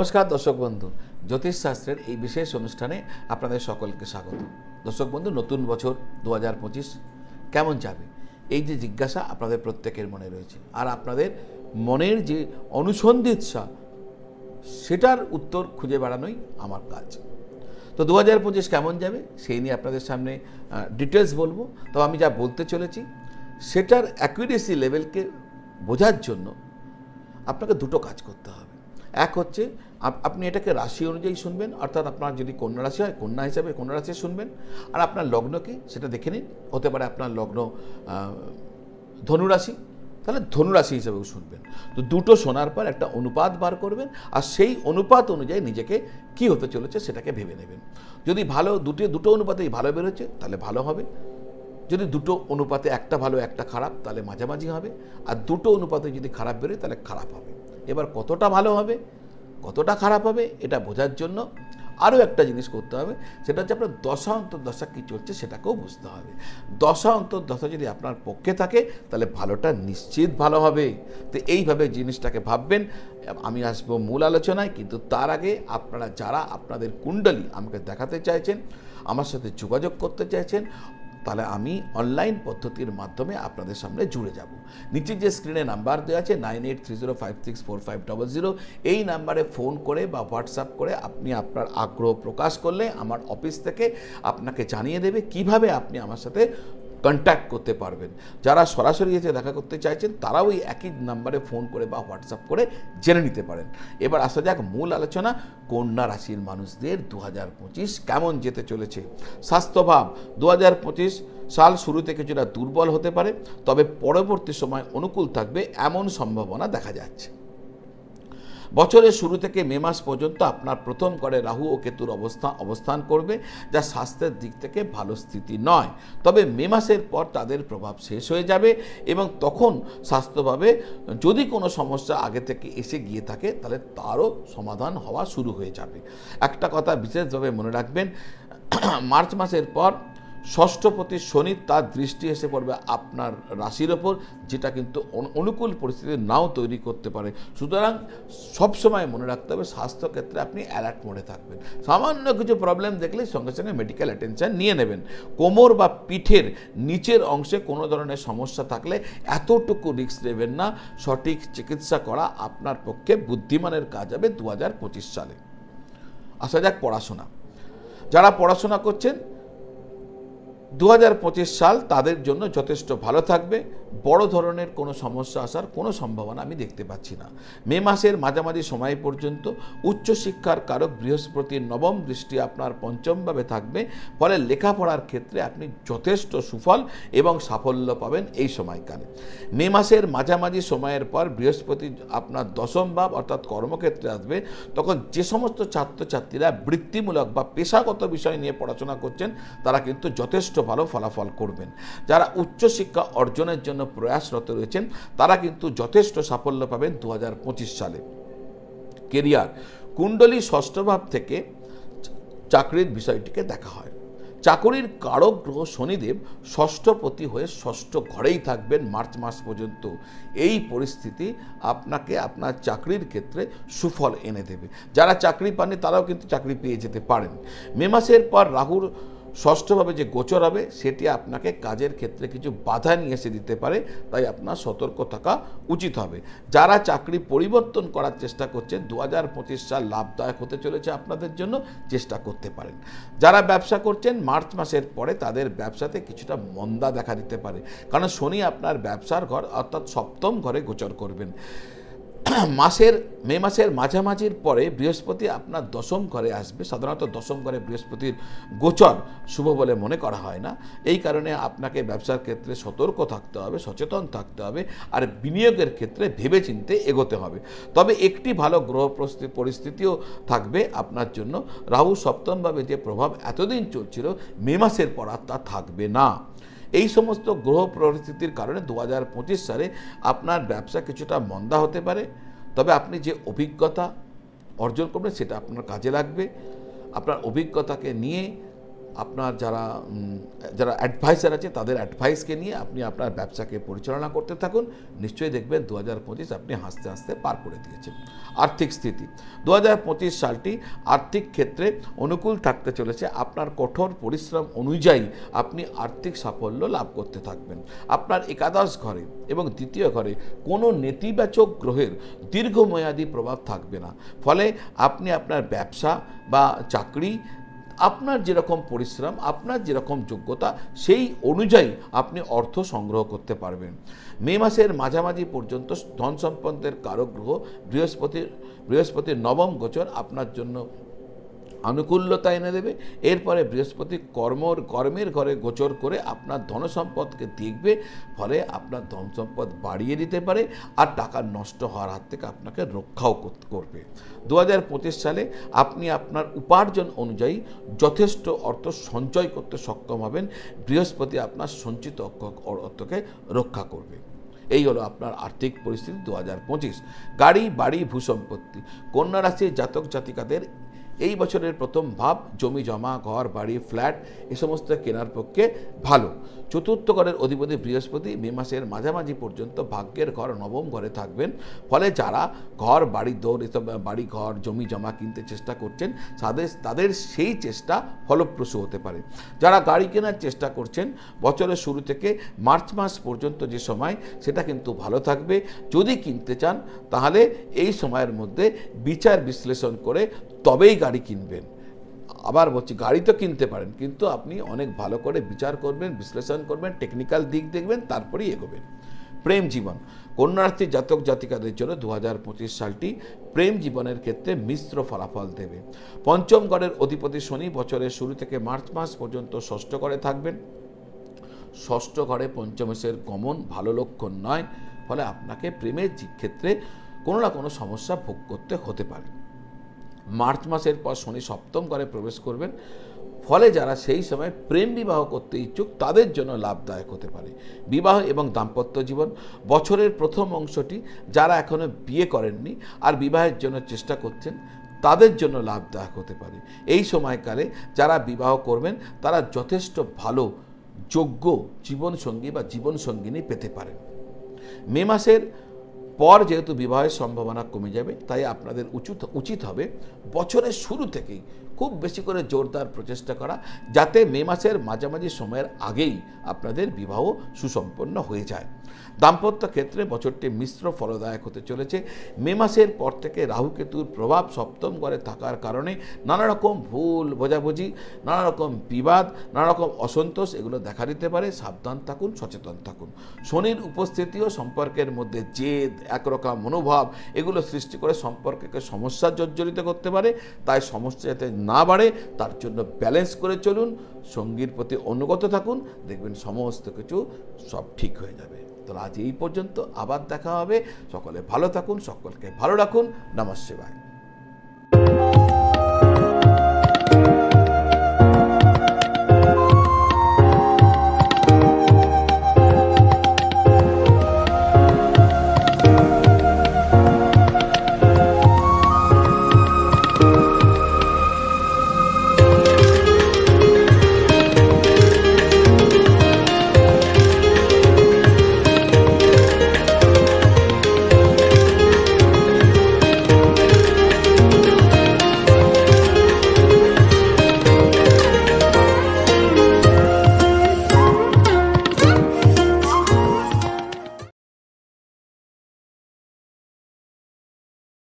নমস্কার দর্শক বন্ধু, জ্যোতিষশাস্ত্রের এই বিশেষ অনুষ্ঠানে আপনাদের সকলকে স্বাগত। দর্শক বন্ধু, নতুন বছর 2025 কেমন যাবে, এই যে জিজ্ঞাসা আপনাদের প্রত্যেকের মনে রয়েছে, আর আপনাদের মনের যে অনুসন্ধিৎসা সেটার উত্তর খুঁজে বেড়ানোই আমার কাজ। তো 2025 কেমন যাবে সেই নিয়ে আপনাদের সামনে ডিটেলস বলবো। তো আমি যা বলতে চলেছি সেটার অ্যাকুরেসি লেভেলকে বোঝার জন্য আপনাকে দুটো কাজ করতে হবে। এক হচ্ছে আপনি এটাকে রাশি অনুযায়ী শুনবেন, অর্থাৎ আপনার যদি কন্যা রাশি হয় কন্যা হিসাবে কন্যা রাশি শুনবেন, আর আপনার লগ্ন কি সেটা দেখে নিন। হতে পারে আপনার লগ্ন ধনুরাশি, তাহলে ধনুরাশি হিসাবেও শুনবেন। তো দুটো শোনার পর একটা অনুপাত বার করবেন, আর সেই অনুপাত অনুযায়ী নিজেকে কি হতে চলেছে সেটাকে ভেবে নেবেন। যদি ভালো দুটো অনুপাতেই ভালো বেরোচ্ছে তাহলে ভালো হবে, যদি দুটো অনুপাতে একটা ভালো একটা খারাপ তাহলে মাঝামাঝি হবে, আর দুটো অনুপাতে যদি খারাপ বেরোয় তাহলে খারাপ হবে। এবার কতটা ভালো হবে কতটা খারাপ হবে এটা বোঝার জন্য আরও একটা জিনিস করতে হবে, সেটা হচ্ছে আপনার দশা অন্তর্দশা কী চলছে সেটাকেও বুঝতে হবে। দশা অন্তর্দশা যদি আপনার পক্ষে থাকে তাহলে ভালোটা নিশ্চিত ভালো হবে। তো এইভাবে জিনিসটাকে ভাববেন। আমি আসবো মূল আলোচনায়, কিন্তু তার আগে আপনারা যারা আপনাদের কুণ্ডলী আমাকে দেখাতে চাইছেন, আমার সাথে যোগাযোগ করতে চাইছেন, তাহলে আমি অনলাইন পদ্ধতির মাধ্যমে আপনাদের সামনে জুড়ে যাব। নিচে যে স্ক্রিনে নাম্বার দেওয়া আছে 9830564500, এই নাম্বারে ফোন করে বা হোয়াটসঅ্যাপ করে আপনি আপনার আগ্রহ প্রকাশ করলে আমার অফিস থেকে আপনাকে জানিয়ে দেবে কিভাবে আপনি আমার সাথে কন্ট্যাক্ট করতে পারবেন। যারা সরাসরি এসে দেখা করতে চাইছেন তারাও ওই একই নাম্বারে ফোন করে বা হোয়াটসঅ্যাপ করে জেনে নিতে পারেন। এবার আসা যাক মূল আলোচনা, কন্যা রাশির মানুষদের 2025 কেমন যেতে চলেছে। স্বাস্থ্যভাব 2025 সাল শুরুতে কিছুটা দুর্বল হতে পারে, তবে পরবর্তী সময় অনুকূল থাকবে এমন সম্ভাবনা দেখা যাচ্ছে। বছরের শুরু থেকে মে মাস পর্যন্ত আপনার প্রথম ঘরে রাহু ও কেতুর অবস্থান করবে, যা স্বাস্থ্যের দিক থেকে ভালো স্থিতি নয়। তবে মে মাসের পর তাদের প্রভাব শেষ হয়ে যাবে এবং তখন স্বাস্থ্যভাবে যদি কোনো সমস্যা আগে থেকে এসে গিয়ে থাকে তাহলে তারও সমাধান হওয়া শুরু হয়ে যাবে। একটা কথা বিশেষভাবে মনে রাখবেন, মার্চ মাসের পর ষষ্ঠপতি শনি তার দৃষ্টি এসে পড়বে আপনার রাশির ওপর, যেটা কিন্তু অনুকূল পরিস্থিতি নাও তৈরি করতে পারে। সুতরাং সবসময় মনে রাখতে হবে স্বাস্থ্যক্ষেত্রে আপনি অ্যালার্ট মোডে থাকবেন। সামান্য কিছু প্রবলেম দেখলে সঙ্গে সঙ্গে মেডিকেল অ্যাটেনশন নিয়ে নেবেন। কোমর বা পিঠের নিচের অংশে কোনো ধরনের সমস্যা থাকলে এতটুকু রিস্ক নেবেন না। সঠিক চিকিৎসা করা আপনার পক্ষে বুদ্ধিমানের কাজ হবে 2025 সালে। আসা যাক পড়াশোনা। যারা পড়াশোনা করছেন 2025 সাল তাদের জন্য যথেষ্ট ভালো থাকবে। বড় ধরনের কোনো সমস্যা আসার কোনো সম্ভাবনা আমি দেখতে পাচ্ছি না। মে মাসের মাঝামাঝি সময় পর্যন্ত উচ্চশিক্ষার কারক বৃহস্পতির নবম দৃষ্টি আপনার পঞ্চমভাবে থাকবে, ফলে লেখাপড়ার ক্ষেত্রে আপনি যথেষ্ট সুফল এবং সাফল্য পাবেন এই সময়কালে। মে মাসের মাঝামাঝি সময়ের পর বৃহস্পতি আপনার দশম ভাব অর্থাৎ কর্মক্ষেত্রে আসবে, তখন যে সমস্ত ছাত্রছাত্রীরা বৃত্তিমূলক বা পেশাগত বিষয় নিয়ে পড়াশোনা করছেন তারা কিন্তু যথেষ্ট ভালো ফলাফল করবেন। যারা উচ্চশিক্ষা অর্জনের জন্য প্রয়াসরত রয়েছেন তারা কিন্তু যথেষ্ট সাফল্য পাবেন 2025 সালে। কেরিয়ার কুণ্ডলী ষষ্ঠ ভাব থেকে চাকরির বিষয়টিকে দেখা হয়। চাকরির কারক গ্রহ শনিদেব ষষ্ঠপতি হয়ে ষষ্ঠ ঘরেই থাকবেন মার্চ মাস পর্যন্ত। এই পরিস্থিতি আপনাকে আপনার চাকরির ক্ষেত্রে সুফল এনে দেবে। যারা চাকরি পাননি তারাও কিন্তু চাকরি পেয়ে যেতে পারেন। মে মাসের পর রাহুর ষষ্ঠভাবে যে গোচর হবে সেটি আপনাকে কাজের ক্ষেত্রে কিছু বাধা নিয়ে এসে দিতে পারে, তাই আপনার সতর্ক থাকা উচিত হবে। যারা চাকরি পরিবর্তন করার চেষ্টা করছেন 2025 সাল লাভদায়ক হতে চলেছে আপনাদের জন্য, চেষ্টা করতে পারেন। যারা ব্যবসা করছেন মার্চ মাসের পরে তাদের ব্যবসাতে কিছুটা মন্দা দেখা দিতে পারে, কারণ শনি আপনার ব্যবসার ঘর অর্থাৎ সপ্তম ঘরে গোচর করবেন। মে মাসের মাঝামাঝির পরে বৃহস্পতি আপনার দশম ঘরে আসবে। সাধারণত দশম ঘরে বৃহস্পতির গোচর শুভ বলে মনে করা হয় না। এই কারণে আপনাকে ব্যবসার ক্ষেত্রে সতর্ক থাকতে হবে, সচেতন থাকতে হবে, আর বিনিয়োগের ক্ষেত্রে ভেবেচিন্তে এগোতে হবে। তবে একটি ভালো গ্রহ পরিস্থিতিও থাকবে আপনার জন্য। রাহু সপ্তমভাবে যে প্রভাব এতদিন চলছিল মে মাসের পর আর তা থাকবে না। এই সমস্ত গ্রহ পরিস্থিতির কারণে 2025 সালে আপনার ব্যবসা কিছুটা মন্দা হতে পারে, তবে আপনি যে অভিজ্ঞতা অর্জন করবেন সেটা আপনার কাজে লাগবে। আপনার অভিজ্ঞতাকে নিয়ে আপনার যারা যারা অ্যাডভাইসার আছে তাদের অ্যাডভাইসকে নিয়ে আপনি আপনার ব্যবসাকে পরিচালনা করতে থাকুন। নিশ্চয়ই দেখবেন 2025 আপনি হাসতে হাসতে পার করে দিয়েছেন। আর্থিক স্থিতি 2025 সালটি আর্থিক ক্ষেত্রে অনুকূল থাকতে চলেছে। আপনার কঠোর পরিশ্রম অনুযায়ী আপনি আর্থিক সাফল্য লাভ করতে থাকবেন। আপনার একাদশ ঘরে এবং দ্বিতীয় ঘরে কোনো নেতিবাচক গ্রহের দীর্ঘমেয়াদী প্রভাব থাকবে না। ফলে আপনি আপনার ব্যবসা বা চাকরি, আপনার যেরকম পরিশ্রম, আপনার যেরকম যোগ্যতা, সেই অনুযায়ী আপনি অর্থ সংগ্রহ করতে পারবেন। মে মাসের মাঝামাঝি পর্যন্ত ধন সম্পদের কারক গ্রহ বৃহস্পতির নবম গোচর আপনার জন্য আনুকূল্যতা এনে দেবে। এরপরে বৃহস্পতি কর্মের ঘরে গোচর করে আপনার ধনসম্পদকে দেখবে, ফলে আপনার ধনসম্পদ বাড়িয়ে দিতে পারে আর টাকা নষ্ট হওয়ার হাত থেকে আপনাকে রক্ষাও করবে। 2025 সালে আপনি আপনার উপার্জন অনুযায়ী যথেষ্ট অর্থ সঞ্চয় করতে সক্ষম হবেন। বৃহস্পতি আপনার সঞ্চিত অর্থকে রক্ষা করবে। এই হলো আপনার আর্থিক পরিস্থিতি 2025। গাড়ি, বাড়ি, ভূসম্পত্তি, কন্যা রাশির জাতক জাতিকাদের এই বছরের প্রথম ভাব জমি জমা, ঘর বাড়ি, ফ্ল্যাট এ সমস্ত কেনার পক্ষে ভালো। চতুর্থ ঘরের অধিপতি বৃহস্পতি মে মাসের মাঝামাঝি পর্যন্ত ভাগ্যের ঘর নবম ঘরে থাকবেন। ফলে যারা ঘর বাড়ি দৌড় এসব বাড়ি ঘর জমি জমা কিনতে চেষ্টা করছেন তাদের সেই চেষ্টা ফলপ্রসূ হতে পারে। যারা গাড়ি কেনার চেষ্টা করছেন বছরের শুরু থেকে মার্চ মাস পর্যন্ত যে সময়, সেটা কিন্তু ভালো থাকবে। যদি কিনতে চান তাহলে এই সময়ের মধ্যে বিচার বিশ্লেষণ করে তবেই গাড়ি কিনবেন। আবার বলছি, গাড়ি তো কিনতে পারেন, কিন্তু আপনি অনেক ভালো করে বিচার করবেন, বিশ্লেষণ করবেন, টেকনিক্যাল দিক দেখবেন, তারপরেই এগোবেন। প্রেম জীবন, কন্যা রাশির জাতক জাতিকাদের জন্য 2025 সালটি প্রেম জীবনের ক্ষেত্রে মিশ্র ফলাফল দেবে। পঞ্চম ঘরের অধিপতি শনি বছরের শুরু থেকে মার্চ মাস পর্যন্ত ষষ্ঠ ঘরে থাকবেন। ষষ্ঠ ঘরে পঞ্চমেশের গমন ভালো লক্ষণ নয়। ফলে আপনাকে প্রেমের ক্ষেত্রে কোনো না কোনো সমস্যা ভোগ করতে হতে পারে। মার্চ মাসের পর শনি সপ্তম ঘরে প্রবেশ করবেন। ফলে যারা সেই সময় প্রেম বিবাহ করতে ইচ্ছুক তাদের জন্য লাভদায়ক হতে পারে। বিবাহ এবং দাম্পত্য জীবন, বছরের প্রথম অংশটি যারা এখনো বিয়ে করেননি আর বিবাহের জন্য চেষ্টা করছেন তাদের জন্য লাভদায়ক হতে পারে। এই সময়কালে যারা বিবাহ করবেন তারা যথেষ্ট ভালো যোগ্য জীবনসঙ্গী বা জীবনসঙ্গিনী পেতে পারেন। মে মাসের পর যেহেতু বিবাহের সম্ভাবনা কমে যাবে, তাই আপনাদের উচিত হবে বছরের শুরু থেকেই খুব বেশি করে জোরদার প্রচেষ্টা করা, যাতে মে মাসের মাঝামাঝি সময়ের আগেই আপনাদের বিবাহ সুসম্পন্ন হয়ে যায়। দাম্পত্য ক্ষেত্রে বছরটি মিশ্র ফলদায়ক হতে চলেছে। মে মাসের পর থেকে রাহুকেতুর প্রভাব সপ্তম ঘরে থাকার কারণে নানা রকম ভুল বোঝাবুঝি, নানা রকম বিবাদ, নানা রকম অসন্তোষ এগুলো দেখা দিতে পারে। সাবধান থাকুন, সচেতন থাকুন। শনির উপস্থিতিও সম্পর্কের মধ্যে জেদ, একরকম মনোভাব এগুলো সৃষ্টি করে সম্পর্ককে সমস্যার জর্জরিত করতে পারে। তাই সমস্যা যাতে না বাড়ে তার জন্য ব্যালেন্স করে চলুন, সঙ্গীর প্রতি অনুগত থাকুন, দেখবেন সমস্ত কিছু সব ঠিক হয়ে যাবে। তো আজ এই পর্যন্ত, আবার দেখা হবে। সকলে ভালো থাকুন, সকলকে ভালো রাখুন। নমঃ শিবায়।